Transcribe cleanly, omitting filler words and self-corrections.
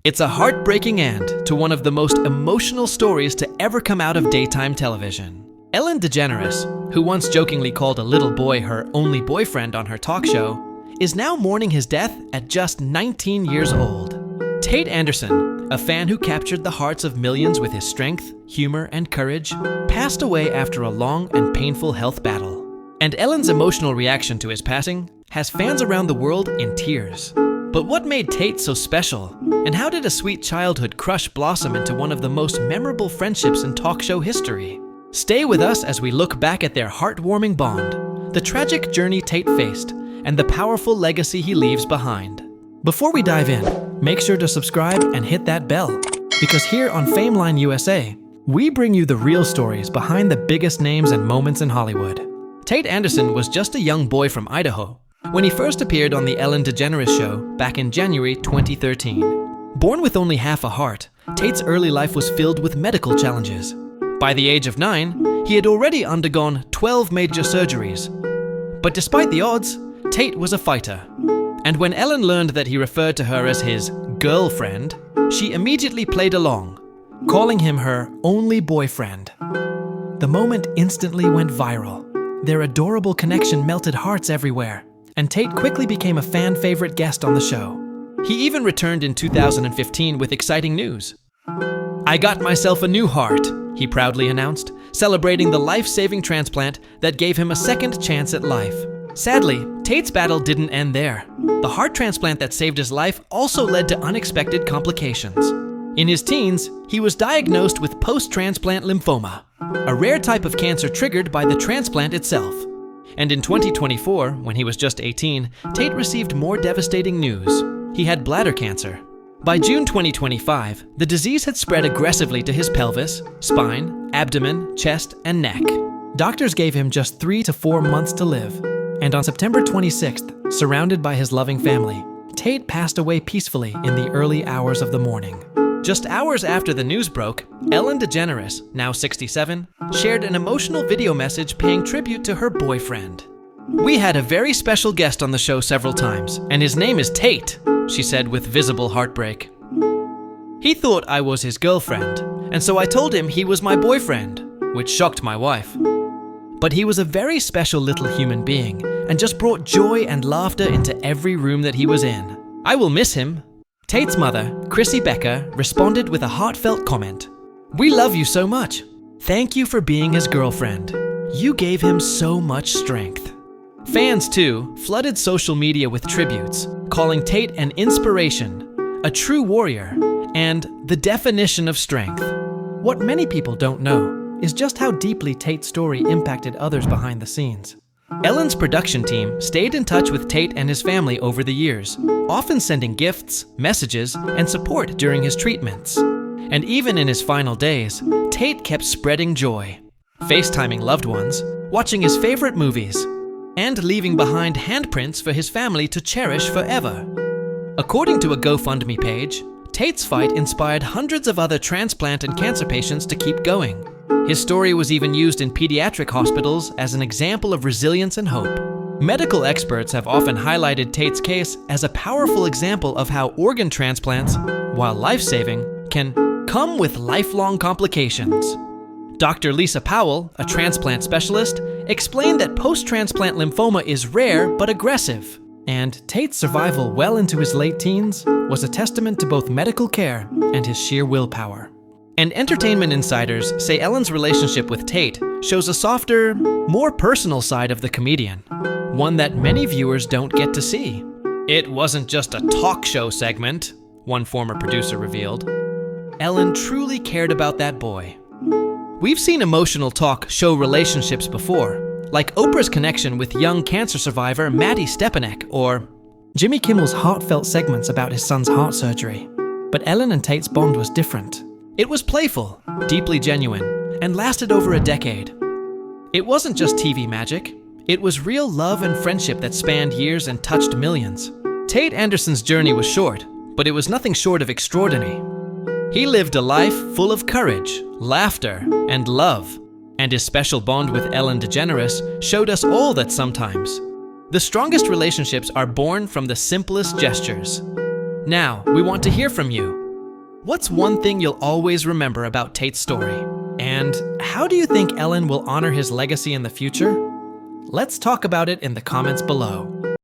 It's a heartbreaking end to one of the most emotional stories to ever come out of daytime television. Ellen DeGeneres, who once jokingly called a little boy her only boyfriend on her talk show, is now mourning his death at just 19 years old. Tate Anderson, a fan who captured the hearts of millions with his strength, humor, and courage, passed away after a long and painful health battle. And Ellen's emotional reaction to his passing has fans around the world in tears. But what made Tate so special? And how did a sweet childhood crush blossom into one of the most memorable friendships in talk show history? Stay with us as we look back at their heartwarming bond, the tragic journey Tate faced, and the powerful legacy he leaves behind. Before we dive in, make sure to subscribe and hit that bell, because here on Fameline USA, we bring you the real stories behind the biggest names and moments in Hollywood. Tate Anderson was just a young boy from Idaho when he first appeared on the Ellen DeGeneres Show back in January 2013. Born with only half a heart, Tate's early life was filled with medical challenges. By the age of 9, he had already undergone 12 major surgeries. But despite the odds, Tate was a fighter. And when Ellen learned that he referred to her as his girlfriend, she immediately played along, calling him her only boyfriend. The moment instantly went viral. Their adorable connection melted hearts everywhere, and Tate quickly became a fan favorite guest on the show. He even returned in 2015 with exciting news. "I got myself a new heart," he proudly announced, celebrating the life-saving transplant that gave him a second chance at life. Sadly, Tate's battle didn't end there. The heart transplant that saved his life also led to unexpected complications. In his teens, he was diagnosed with post-transplant lymphoma, a rare type of cancer triggered by the transplant itself. And in 2024, when he was just 18, Tate received more devastating news. He had bladder cancer. By June 2025, the disease had spread aggressively to his pelvis, spine, abdomen, chest, and neck. Doctors gave him just 3 to 4 months to live. And on September 26th, surrounded by his loving family, Tate passed away peacefully in the early hours of the morning. Just hours after the news broke, Ellen DeGeneres, now 67, shared an emotional video message paying tribute to her boyfriend. "We had a very special guest on the show several times, and his name is Tate," she said with visible heartbreak. "He thought I was his girlfriend, and so I told him he was my boyfriend, which shocked my wife. But he was a very special little human being and just brought joy and laughter into every room that he was in. I will miss him." Tate's mother, Chrissy Becker, responded with a heartfelt comment. "We love you so much. Thank you for being his girlfriend. You gave him so much strength." Fans, too, flooded social media with tributes, calling Tate an inspiration, a true warrior, and the definition of strength. What many people don't know is just how deeply Tate's story impacted others behind the scenes. Ellen's production team stayed in touch with Tate and his family over the years, often sending gifts, messages, and support during his treatments. And even in his final days, Tate kept spreading joy, FaceTiming loved ones, watching his favorite movies, and leaving behind handprints for his family to cherish forever. According to a GoFundMe page, Tate's fight inspired hundreds of other transplant and cancer patients to keep going. His story was even used in pediatric hospitals as an example of resilience and hope. Medical experts have often highlighted Tate's case as a powerful example of how organ transplants, while life-saving, can come with lifelong complications. Dr. Lisa Powell, a transplant specialist, explained that post-transplant lymphoma is rare but aggressive, and Tate's survival well into his late teens was a testament to both medical care and his sheer willpower. And entertainment insiders say Ellen's relationship with Tate shows a softer, more personal side of the comedian, one that many viewers don't get to see. "It wasn't just a talk show segment," one former producer revealed. Ellen truly cared about that boy. We've seen emotional talk show relationships before, like Oprah's connection with young cancer survivor Maddie Stepanek, or Jimmy Kimmel's heartfelt segments about his son's heart surgery. But Ellen and Tate's bond was different. It was playful, deeply genuine, and lasted over a decade. It wasn't just TV magic. It was real love and friendship that spanned years and touched millions. Tate Anderson's journey was short, but it was nothing short of extraordinary. He lived a life full of courage, laughter, and love, and his special bond with Ellen DeGeneres showed us all that sometimes the strongest relationships are born from the simplest gestures. Now, we want to hear from you. What's one thing you'll always remember about Tate's story? And how do you think Ellen will honor his legacy in the future? Let's talk about it in the comments below.